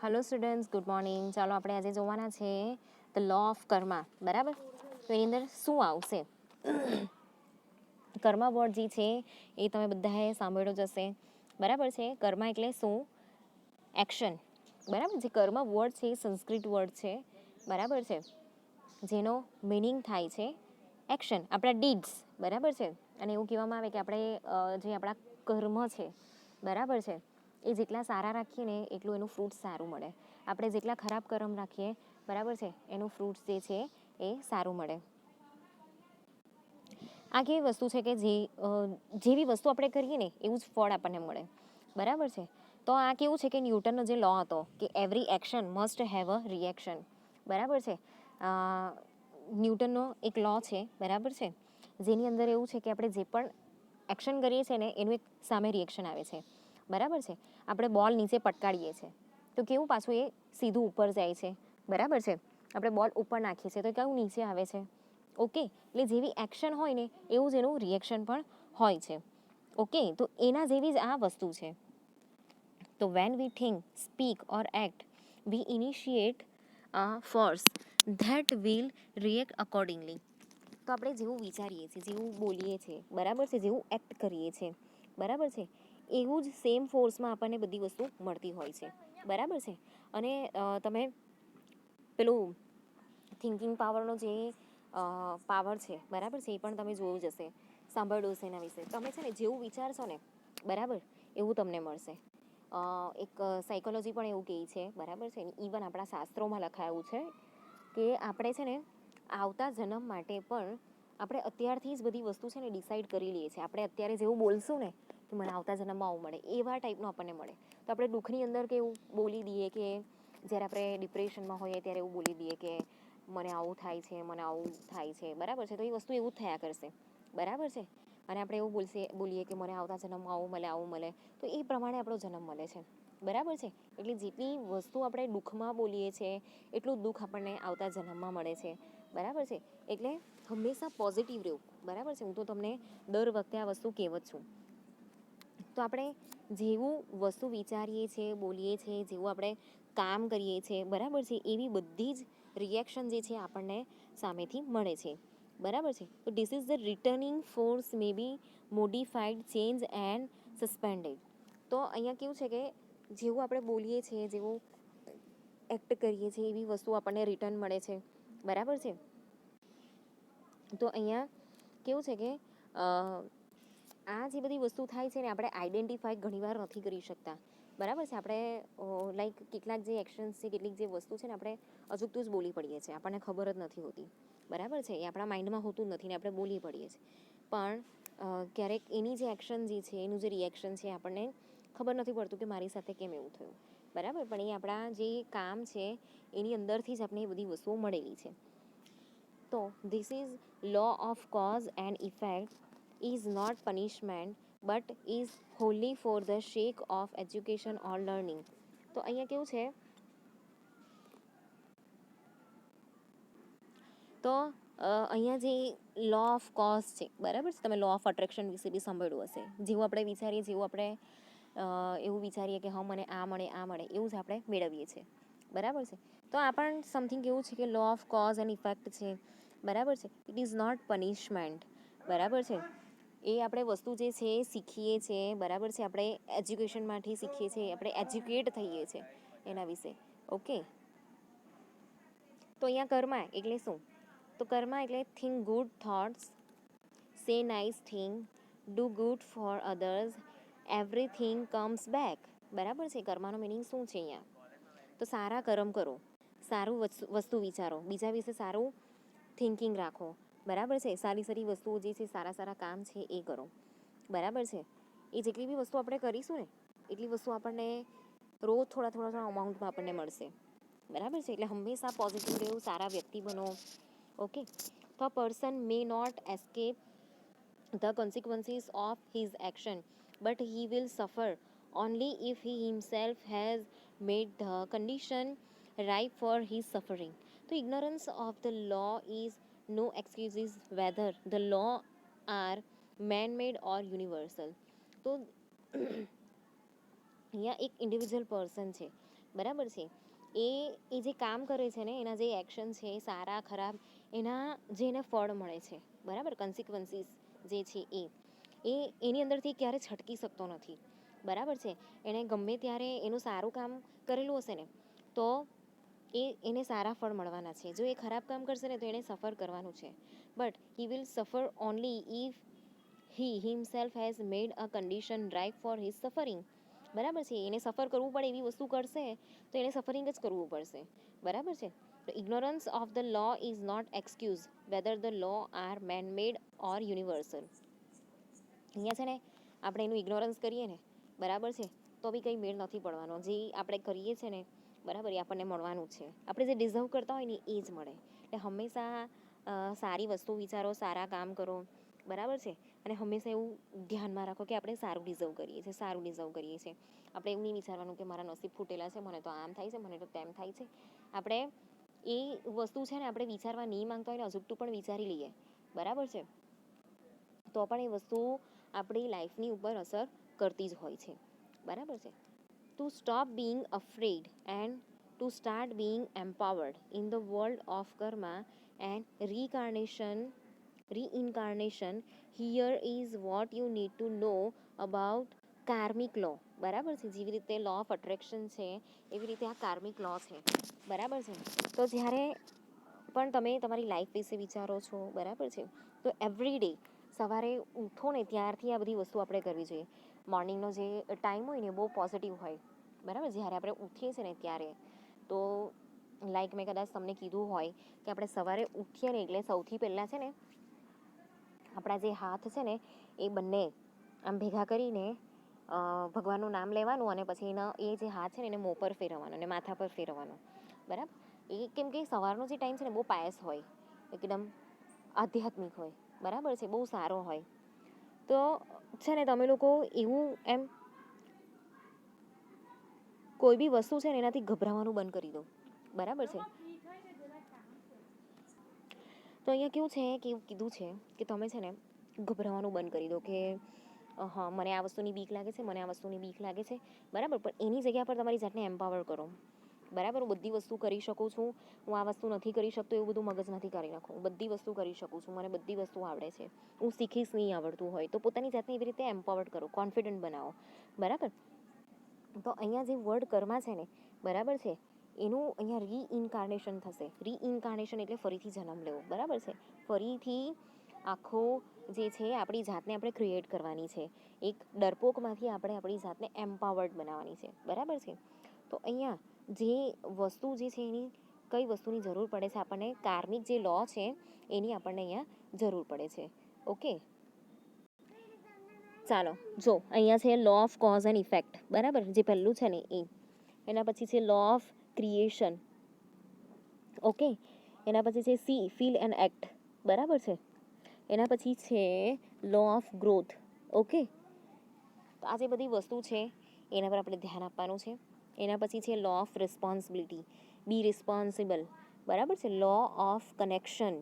Hello students, good morning. ચાલો આપણે આજે જોવાના છે ધ લો ઓફ કર્મા, બરાબર. તો એની અંદર શું આવશે? કર્મા વર્ડ જે છે એ તમે બધાએ સાંભળ્યો જ હશે, બરાબર છે. કર્મા એટલે શું? એક્શન, બરાબર. જે કર્મા વર્ડ છે એ સંસ્કૃત વર્ડ છે, બરાબર છે, જેનો મિનિંગ થાય છે એક્શન, આપણા ડીડ્સ, બરાબર છે. અને એવું કહેવામાં આવે કે આપણે જે આપણા કર્મ છે, બરાબર છે, એ જેટલા સારા રાખીએ ને એટલું એનું ફ્રૂટ સારું મળે. આપણે જેટલા ખરાબ કર્મ રાખીએ, બરાબર છે, એનું ફ્રૂટ જે છે એ સારું મળે. આ કેવી વસ્તુ છે કે જેવી વસ્તુ આપણે કરીએ ને એવું જ ફળ આપણને મળે, બરાબર છે. તો આ કેવું છે કે ન્યૂટનનો જે લો હતો કે every action must have a reaction, બરાબર છે. ન્યૂટનનો એક લો છે, બરાબર છે, જેની અંદર એવું છે કે આપણે જે પણ એક્શન કરીએ છીએ ને એનું એક સામે રિએક્શન આવે છે, બરાબર છે. આપણે બોલ નીચે પટકાડીએ છીએ તો કેવું પાછું એ સીધું ઉપર જાય છે, બરાબર છે. આપણે બોલ ઉપર નાખીએ છીએ તો કેવું નીચે આવે છે, ઓકે. એટલે જેવી એક્શન હોય ને એવું જ એનું રિએક્શન પણ હોય છે, ઓકે. તો એના જેવી જ આ વસ્તુ છે. તો when we think, speak or act, we initiate force that will react accordingly. તો આપણે જેવું વિચારીએ છીએ, જેવું બોલીએ છીએ, બરાબર છે, જેવું એક્ટ કરીએ છીએ, બરાબર છે, એવું જ સેમ ફોર્સમાં આપણને બધી વસ્તુ મળતી હોય છે, બરાબર છે. અને તમે પેલું થિંકિંગ પાવરનો જે પાવર છે, બરાબર છે, એ પણ તમે જોયું જ હશે, સાંભળ્યું હશે એના વિશે. તમે છે ને જેવું વિચારશો ને, બરાબર, એવું તમને મળશે. એક સાયકોલોજી પણ એવું કહે છે, બરાબર છે, ઇવન આપણા શાસ્ત્રોમાં લખાયું છે કે આપણે છે ને આવતા જન્મ માટે પણ આપણે અત્યારથી જ બધી વસ્તુ છે ને ડિસાઈડ કરી લઈએ છીએ. આપણે અત્યારે જેવું બોલશું ને કે મને આવતા જન્મમાં આવું મળે, એવા ટાઈપનું આપણને મળે. તો આપણે દુઃખની અંદર કેવું બોલી દઈએ કે જ્યારે આપણે ડિપ્રેશનમાં હોઈએ ત્યારે એવું બોલી દઈએ કે મને આવું થાય છે, મને આવું થાય છે, બરાબર છે. તો એ વસ્તુ એવું જ થયા કરશે, બરાબર છે. અને આપણે એવું બોલીએ કે મને આવતા જન્મમાં આવું મળે, તો એ પ્રમાણે આપણો જન્મ મળે છે, બરાબર છે. એટલે જેટલી વસ્તુ આપણે દુઃખમાં બોલીએ છીએ એટલું દુઃખ આપણને આવતા જન્મમાં મળે છે, બરાબર છે. એટલે હંમેશા પોઝિટિવ રહેવું, બરાબર છે. હું તો તમને દર વખતે આ વસ્તુ કહેવત છું. તો આપણે જેવું વસ્તુ વિચારીએ છીએ, બોલીએ છીએ, જેવું આપણે કામ કરીએ છીએ, બરાબર છે, એવી બધી જ રિએક્શન જે છે આપણને સામેથી મળે છે, બરાબર છે. તો this is the returning force may be modified, change and suspended. તો અહીંયા કેવું છે કે જેવું આપણે બોલીએ છીએ, જેવું એક્ટ કરીએ છીએ, એવી વસ્તુ આપણને રિટર્ન મળે છે, બરાબર છે. તો અહીંયા કેવું છે કે આ જે બધી વસ્તુ થાય છે ને આપણે આઈડેન્ટિફાઈ ઘણીવાર નથી કરી શકતા, બરાબર છે. આપણે લાઈક કેટલાક જે એક્શન્સ છે, કેટલીક જે વસ્તુ છે ને આપણે અજુકતું જ બોલી પડીએ છીએ, આપણને ખબર જ નથી હોતી, બરાબર છે. એ આપણા માઇન્ડમાં હોતું નથી ને આપણે બોલી પડીએ છીએ. પણ ક્યારેક એની જે એક્શન જે છે, એનું જે રિએક્શન છે, આપણને ખબર નથી પડતું કે મારી સાથે કેમ એવું થયું, બરાબર. પણ એ આપણા જે કામ છે એની અંદરથી જ આપણે એ બધી વસ્તુઓ મળેલી છે. તો this is law of cause and effect is not punishment but is wholly for the sake of education or learning. તો અહીંયા કેવું છે, તો અહીંયા જે લો ઓફ કોઝ છે, બરાબર છે, તમે લો ઓફ અટ્રેક્શન વિશે બી સાંભળ્યું હશે. જેવું આપણે વિચારીએ, જેવું આપણે એવું વિચારીએ કે હા મને આ મળે, આ મળે, એવું જ આપણે મેળવીએ છીએ, બરાબર છે. તો આ પણ સમથિંગ એવું છે કે law of cause and effect છે, બરાબર છે. ઇટ ઇઝ નોટ પનિશમેન્ટ, બરાબર છે. એ આપણે વસ્તુ જે છે એ શીખીએ છીએ, બરાબર છે, આપણે એજ્યુકેશનમાંથી શીખીએ છીએ, આપણે એજ્યુકેટ થઈએ છીએ એના વિશે, ઓકે. તો અહીંયા કર્મા એટલે શું? તો કર્મા એટલે થિંક ગુડ થોટ્સ, સે nice thing, do good for others, everything comes back, બરાબર છે. કર્માનો મિનિંગ શું છે અહીંયા? તો સારા કર્મ કરો, સારું વસ્તુ વિચારો, બીજા વિશે સારું થિંકિંગ રાખો, બરાબર છે. સારી સારી વસ્તુઓ જે છે, સારા સારા કામ છે એ કરો, બરાબર છે. એ જેટલી બી વસ્તુ આપણે કરીશું ને એટલી વસ્તુ આપણને રોજ થોડા થોડા અમાઉન્ટમાં આપણને મળશે, બરાબર છે. એટલે હંમેશા પોઝિટિવ રહેવું, સારા વ્યક્તિ બનો, ઓકે. તો a person may not escape the consequences of his action but he will suffer only if he himself has made the condition ripe for his suffering. So ignorance of the law is no excuses whether the law are man made or universal. તો અહીંયા એક individual person છે, બરાબર છે. એ જે કામ કરે છે ને, એના જે એક્શન છે સારા ખરાબ, એના જે એને ફળ મળે છે, બરાબર, કન્સિક્વન્સીસ જે છે એ એની અંદરથી ક્યારે છટકી શકતો નથી, બરાબર છે. એણે ગમે ત્યારે એનું સારું કામ કરેલું હશે ને તો એને સારા ફળ મળવાના છે. જો એ ખરાબ કામ કરશે ને તો એણે સફર કરવાનું છે. But he will suffer only if he himself has made a condition right for his suffering, બરાબર છે. એને સફર કરવું પડે એવી વસ્તુ કરશે તો એને સફરિંગ જ કરવું પડશે, બરાબર છે. તો ignorance of the law is not excuse whether the law are man made or universal. અહીંયા છે ને આપણે એનું ઇગ્નોરન્સ કરીએ ને, બરાબર છે, તો બી કંઈ મેળ નથી પડવાનો. જે આપણે કરીએ છીએ ને, બરાબર, એ આપણને મળવાનું જ છે. આપણે જે ડિઝર્વ કરતા હોય ને એ જ મળે. એટલે હંમેશા સારી વસ્તુ વિચારો, સારા કામ કરો, બરાબર છે. અને હંમેશા એવું ધ્યાનમાં રાખો કે આપણે સારું ડિઝર્વ કરીએ છીએ, સારું ડિઝર્વ કરીએ છીએ. આપણે એવું નહીં વિચારવાનું કે મારા નસીબ ફૂટેલા છે, મને તો આમ થાય છે, મને તો તેમ થાય છે. આપણે એ વસ્તુ છે ને આપણે વિચારવા નહીં માંગતા હોય ને અજુકતું પણ વિચારી લઈએ, બરાબર છે, તો પણ એ વસ્તુ આપણી લાઈફની ઉપર અસર કરતી જ હોય છે, બરાબર છે. To stop being afraid and to start being empowered in the world of karma and reincarnation, here is what you need to know about karmic law, બરાબર છે. જેવી રીતે લો ઓફ અટ્રેક્શન છે એવી રીતે આ કાર્મિક લો છે, બરાબર છે. તો જ્યારે પણ તમે તમારી લાઈફ વિશે વિચારો છો, બરાબર છે, તો એવરી ડે સવારે ઉઠો ને ત્યારથી આ બધી વસ્તુ આપણે કરવી જોઈએ. મોર્નિંગનો જે ટાઈમ હોય ને બહુ પોઝિટિવ હોય, બરાબર. જ્યારે આપણે ઉઠીએ છીએ ને ત્યારે તો લાઈક મેં કદાચ તમને કીધું હોય કે આપણે સવારે ઉઠીએ ને એટલે સૌથી પહેલાં છે ને આપણા જે હાથ છે ને એ બંને આમ ભેગા કરીને ભગવાનનું નામ લેવાનું અને પછી એ જે હાથ છે ને એને મોં પર ફેરવવાનો અને માથા પર ફેરવવાનો, બરાબર. એ કેમ કે સવારનો જે ટાઈમ છે ને બહુ પાયસ હોય, એકદમ આધ્યાત્મિક હોય, બરાબર છે, બહુ સારો હોય. તો છે ને તમે લોકો એવું એમ કોઈ બી વસ્તુ છે ને એનાથી ગભરાવાનું બંધ કરી દો, બરાબર છે. તો અહીંયા કેવું છે કે એવું કીધું છે કે તમે છે ને ગભરાવાનું બંધ કરી દો કે હા મને આ વસ્તુની બીક લાગે છે, મને આ વસ્તુની બીક લાગે છે, બરાબર. પણ એની જગ્યા પર તમારી જાતને એમ્પાવર કરો, બરાબર. હું બધી વસ્તુ કરી શકું છું, હું આ વસ્તુ નથી કરી શકતો એવું બધું મગજ નથી કરી નાખો. હું બધી વસ્તુ કરી શકું છું, મને બધી વસ્તુ આવડે છે, હું શીખીશ નહીં આવડતું હોય તો પોતાની જાતને એવી રીતે એમ્પાવર્ડ કરો, કોન્ફિડન્ટ બનાવો, બરાબર. તો અહીંયા જે વર્ડ કર્મા છે ને, બરાબર છે, એનું અહીંયા રીઇન્કાર્નેશન થશે. રીઇન્કાર્નેશન એટલે ફરીથી જન્મ લેવો, બરાબર છે. ફરીથી આખો જે છે આપણી જાતને આપણે ક્રિએટ કરવાની છે. એક ડરપોકમાંથી આપણે આપણી જાતને એમ્પાવર્ડ બનાવવાની છે, બરાબર છે. તો અહીંયા જે વસ્તુ જે છે એની કઈ વસ્તુની જરૂર પડે છે આપણને, કાર્મિક જે લો છે એની આપણને અહીંયા જરૂર પડે છે. ઓકે, ચાલો જો અહીંયા છે law of cause and effect, બરાબર, જે પહેલું છે ને એ. એના પછી છે લો ઓફ ક્રિએશન, ઓકે. એના પછી છે સી ફીલ એન્ડ એક્ટ, બરાબર છે. એના પછી છે લો ઓફ ગ્રોથ, ઓકે. તો આ જે બધી વસ્તુ છે એના પર આપણે ધ્યાન આપવાનું છે. એના પછી છે law of responsibility, be responsible, બરાબર છે. લો ઓફ કનેક્શન,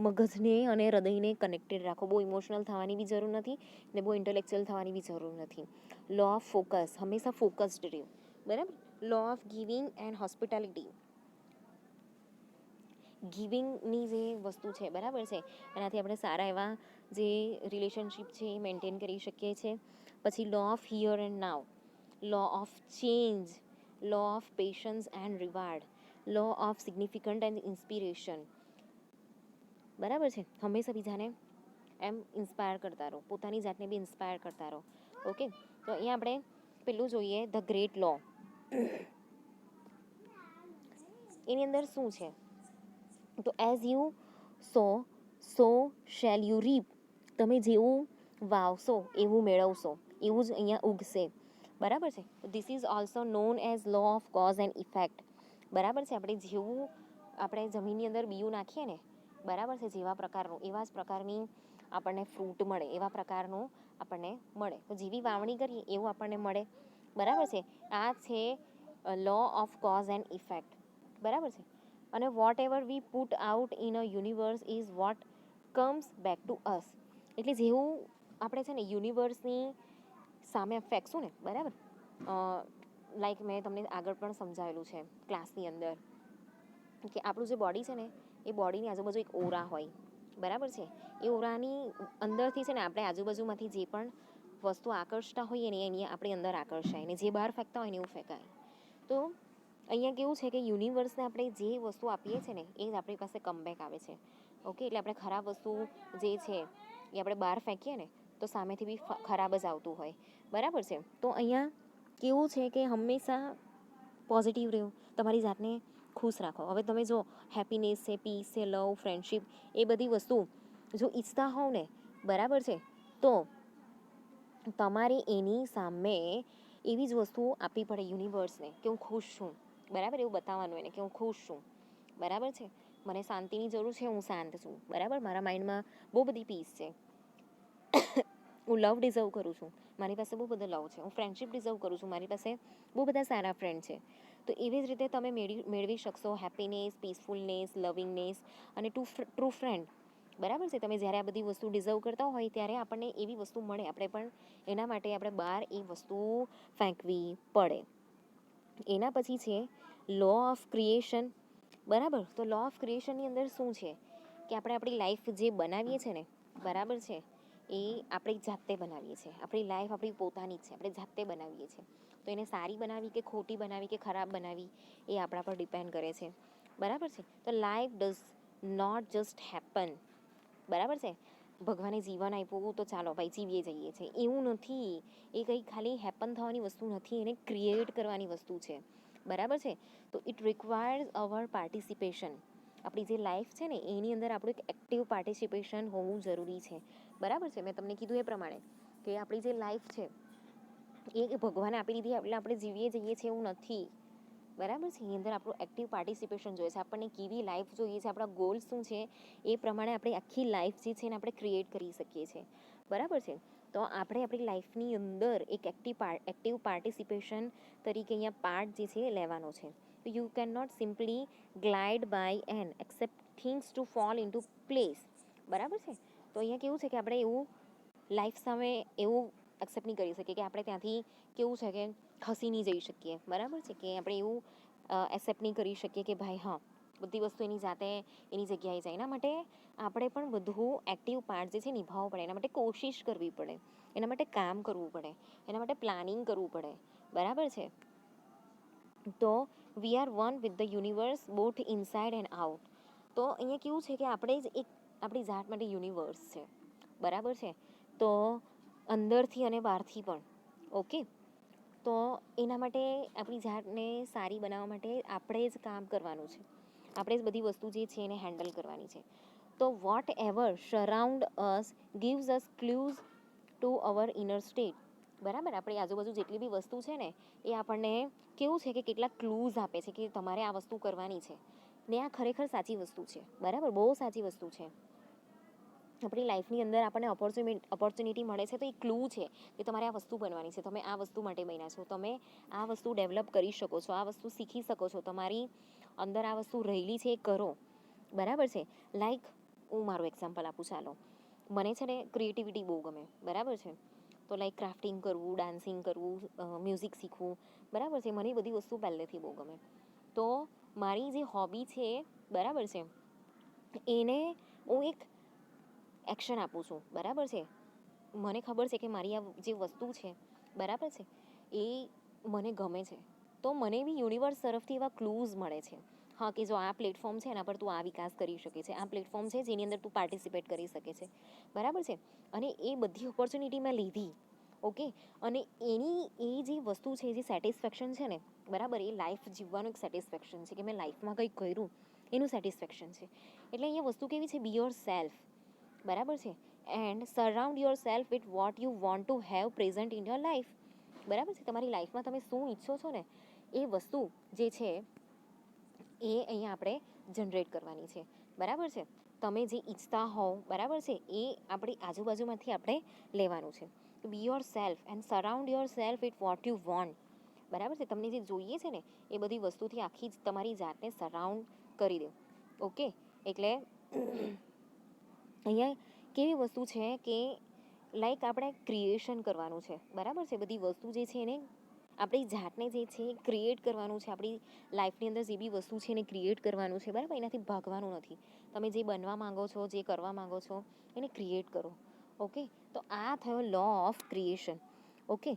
મગજને અને હૃદયને કનેક્ટેડ રાખો. બહુ ઇમોશનલ થવાની બી જરૂર નથી ને બહુ ઇન્ટેલેક્ચ્યુઅલ થવાની બી જરૂર નથી. લો ઓફ ફોકસ, હંમેશા ફોકસ્ડ રહ્યો, બરાબર. Law of giving and hospitality, ગિવિંગની જે વસ્તુ છે, બરાબર છે, એનાથી આપણે સારા એવા જે રિલેશનશિપ છે એ મેન્ટેન કરી શકીએ છીએ. પછી law of here and now, law of change, law of patience and reward, law of significant and inspiration, બરાબર છે. હંમેશા બીજાને એમ ઇન્સ્પાયર કરતા રહો, પોતાની જાતને બી ઇન્સ્પાયર કરતા રહો, ઓકે. તો અહીંયા આપણે પેલું જોઈએ ધ ગ્રેટ લો. એની અંદર શું છે તો as you sow shall you reap, તમે જેવું વાવશો એવું મેળવશો, એવું જ અહીંયા ઉગશે, બરાબર છે. This is also known as law of cause and effect, બરાબર છે. આપણે જેવું આપણે જમીનની અંદર બીયું નાખીએ ને, બરાબર છે, જેવા પ્રકારનું એવા જ પ્રકારની આપણને ફ્રૂટ મળે, એવા પ્રકારનું આપણને મળે. તો જેવી વાવણી કરીએ એવું આપણને મળે, બરાબર છે. આ છે law of cause and effect, બરાબર છે. અને whatever we put out in a universe is what comes back to us. એટલે જેવું આપણે છે ને યુનિવર્સની સામે ફેંકશું ને, બરાબર, લાઈક મેં તમને આગળ પણ સમજાવેલું છે ક્લાસની અંદર કે આપણું જે બોડી છે ને એ બોડીની આજુબાજુ એક ઓરા હોય, બરાબર છે. એ ઓરાની અંદરથી છે ને આપણે આજુબાજુમાંથી જે પણ વસ્તુ આકર્ષતા હોઈએ ને એની આપણી અંદર આકર્ષાય, ને જે બહાર ફેંકતા હોય ને એવું ફેંકાય. તો અહીંયા કેવું છે કે યુનિવર્સને આપણે જે વસ્તુ આપીએ છીએ ને એ જ આપણી પાસે કમબેક આવે છે. ઓકે, એટલે આપણે ખરાબ વસ્તુ જે છે એ આપણે બહાર ફેંકીએ ને તો સામેથી બી ખરાબ જ આવતું હોય, બરાબર છે. તો અહીંયા કેવું છે કે હંમેશા પોઝિટિવ રહ્યો, તમારી જાતને ખુશ રાખો. હવે તમે જો હેપીનેસ છે, પીસ છે, લવ, ફ્રેન્ડશિપ, એ બધી વસ્તુ જો ઈચ્છતા હોવ ને, બરાબર છે, તો તમારે એની સામે એવી જ વસ્તુઓ આપવી પડે યુનિવર્સને કે હું ખુશ છું, બરાબર, એવું બતાવવાનું એને કે હું ખુશ છું, બરાબર છે. મને શાંતિની જરૂર છે, હું શાંત છું, બરાબર. મારા માઇન્ડમાં બહુ બધી પીસ છે, હું લવ ડિઝર્વ કરું છું, મારી પાસે બહુ બધો લવ છે. હું ફ્રેન્ડશિપ ડિઝર્વ કરું છું, મારી પાસે બહુ બધા સારા ફ્રેન્ડ છે. તો એવી જ રીતે તમે મેળવી શકશો હેપીનેસ, પીસફુલનેસ, લવિંગનેસ અને ટ્રુ ફ્રેન્ડ, બરાબર છે. તમે જ્યારે આ બધી વસ્તુ ડિઝર્વ કરતા હોય ત્યારે આપણને એવી વસ્તુ મળે, આપણે પણ એના માટે આપણે બહાર એ વસ્તુ ફેંકવી પડે. એના પછી છે લો ઓફ ક્રિએશન, બરાબર. તો લો ઓફ ક્રિએશનની અંદર શું છે કે આપણે આપણી લાઈફ જે બનાવીએ છીએ ને, બરાબર છે, એ આપણી જાતે બનાવીએ છીએ. આપણી લાઈફ આપણી પોતાની જ છે, આપણે જાતે બનાવીએ છીએ. તો એને સારી બનાવી કે ખોટી બનાવી કે ખરાબ બનાવી એ આપણા પર ડિપેન્ડ કરે છે, બરાબર છે. તો life does not just happen, બરાબર છે. ભગવાને જીવન આપ્યું તો ચાલો ભાઈ જીવીએ જઈએ છે, એવું નથી. એ કંઈ ખાલી હેપન થવાની વસ્તુ નથી, એને ક્રિએટ કરવાની વસ્તુ છે, બરાબર છે. તો ઇટ રિક્વાયર્સ અવર પાર્ટિસિપેશન. આપણી જે લાઈફ છે ને એની અંદર આપણું એક એક્ટિવ પાર્ટિસિપેશન હોવું જરૂરી છે, બરાબર છે. મેં તમને કીધું એ પ્રમાણે કે આપણી જે લાઈફ છે એ ભગવાને આપી દીધી એટલે આપણે જીવીએ જઈએ છીએ એવું નથી, બરાબર છે. એની અંદર આપણું એક્ટિવ પાર્ટિસિપેશન જોઈએ છે. આપણને કેવી લાઈફ જોઈએ છે, આપણા ગોલ શું છે, એ પ્રમાણે આપણે આખી લાઈફ જે છે એને આપણે ક્રિએટ કરી શકીએ છીએ, બરાબર છે. તો આપણે આપણી લાઈફની અંદર એક એક્ટિવ પાર્ટિસિપેશન તરીકે અહીંયા પાર્ટ જે છે એ લેવાનો છે. You can not simply glide by and accept things to fall into place, બરાબર છે. તો અહીંયા કેવું છે કે આપણે એવું લાઈફ સામે એવું એક્સેપ્ટ નહીં કરી શકીએ કે આપણે ત્યાંથી કેવું છે કે ખસી નહીં જઈ શકીએ, બરાબર છે. કે આપણે એવું એક્સેપ્ટ નહીં કરી શકીએ કે ભાઈ હા બધી વસ્તુ એની જાતે એની જગ્યાએ જાય. એના માટે આપણે પણ બધું એક્ટિવ પાર્ટ જે છે નિભાવવો પડે, એના માટે કોશિશ કરવી પડે, એના માટે કામ કરવું પડે, એના માટે પ્લાનિંગ કરવું પડે, બરાબર છે. તો we are one with the universe both inside and out. તો અહીંયા કેવું છે કે આપણે જ એક આપણી જાત માટે યુનિવર્સ છે, બરાબર છે. તો અંદરથી અને બહારથી પણ, ઓકે. તો એના માટે આપણી જાતને સારી બનાવવા માટે આપણે જ કામ કરવાનું છે, આપણે જ બધી વસ્તુ જે છે એને હેન્ડલ કરવાની છે. તો whatever surround us gives us clues to our inner state, બરાબર. આપણી આજુબાજુ જેટલી બી વસ્તુ છે ને એ આપણને કેવું છે કે કેટલાક ક્લૂઝ આપે છે કે તમારે આ વસ્તુ કરવાની છે, ને આ ખરેખર સાચી વસ્તુ છે, બરાબર, બહુ સાચી વસ્તુ છે. આપણી લાઈફની અંદર આપણને ઓપોર્ચ્યુનિટી મળે છે તો એ ક્લૂ છે કે તમારે આ વસ્તુ બનવાની છે, તમે આ વસ્તુ માટે બન્યા છો, તમે આ વસ્તુ ડેવલપ કરી શકો છો, આ વસ્તુ શીખી શકો છો, તમારી અંદર આ વસ્તુ રહેલી છે એ કરો, બરાબર છે. લાઈક હું મારું એક્ઝામ્પલ આપું, ચાલો. મને છે ને ક્રિએટિવિટી બહુ ગમે, બરાબર છે. તો લાઈક ક્રાફ્ટિંગ કરવું, ડાન્સિંગ કરવું, મ્યુઝિક શીખવું, બરાબર છે. મને બધી વસ્તુ પહેલેથી બહુ ગમે. તો મારી જે હોબી છે, બરાબર છે, એને હું એક એક્શન આપું છું, બરાબર છે. મને ખબર છે કે મારી આ જે વસ્તુ છે, બરાબર છે, એ મને ગમે છે. તો મને બી યુનિવર્સ તરફથી એવા ક્લૂઝ મળે છે, હા, કે જો આ પ્લેટફોર્મ છે એના પર તું આ વિકાસ કરી શકે છે, આ પ્લેટફોર્મ છે જેની અંદર તું પાર્ટિસિપેટ કરી શકે છે, બરાબર છે. અને એ બધી ઓપોર્ચ્યુનિટી મેં લીધી, ઓકે. અને એની એ જે વસ્તુ છે, જે સેટિસ્ફેક્શન છે ને, બરાબર, એ લાઈફ જીવવાનું એક સેટિસ્ફેક્શન છે કે મેં લાઈફમાં કંઈક કર્યું એનું સેટિસ્ફેક્શન છે. એટલે અહીંયા વસ્તુ કેવી છે, બી યોર સેલ્ફ, બરાબર છે. And surround your self with what you want to have present in your life, બરાબર છે. તમારી લાઈફમાં તમે શું ઈચ્છો છો ને એ વસ્તુ જે છે એ અહીંયા આપણે જનરેટ કરવાની છે, બરાબર છે. તમે જે ઈચ્છતા હોવ, બરાબર છે, એ આપણી આજુબાજુમાંથી આપણે લેવાનું છે. બી your self and surround your self with what you want, બરાબર છે. તમને જે જોઈએ છે ને એ બધી વસ્તુથી આખી જ તમારી જાતને સરાઉન્ડ કરી દો, ઓકે. એટલે અહીંયા કેવી વસ્તુ છે કે લાઈક આપણે ક્રિએશન કરવાનું છે, બરાબર છે. બધી વસ્તુ જે છે એને આપણી જાતને જે છે એ ક્રિએટ કરવાનું છે. આપણી લાઈફની અંદર જે બી વસ્તુ છે એને ક્રિએટ કરવાનું છે, બરાબર? એનાથી ભાગવાનું નથી. તમે જે બનવા માંગો છો, જે કરવા માંગો છો એને ક્રિએટ કરો. ઓકે, તો આ થયો લો ઓફ ક્રિએશન. ઓકે,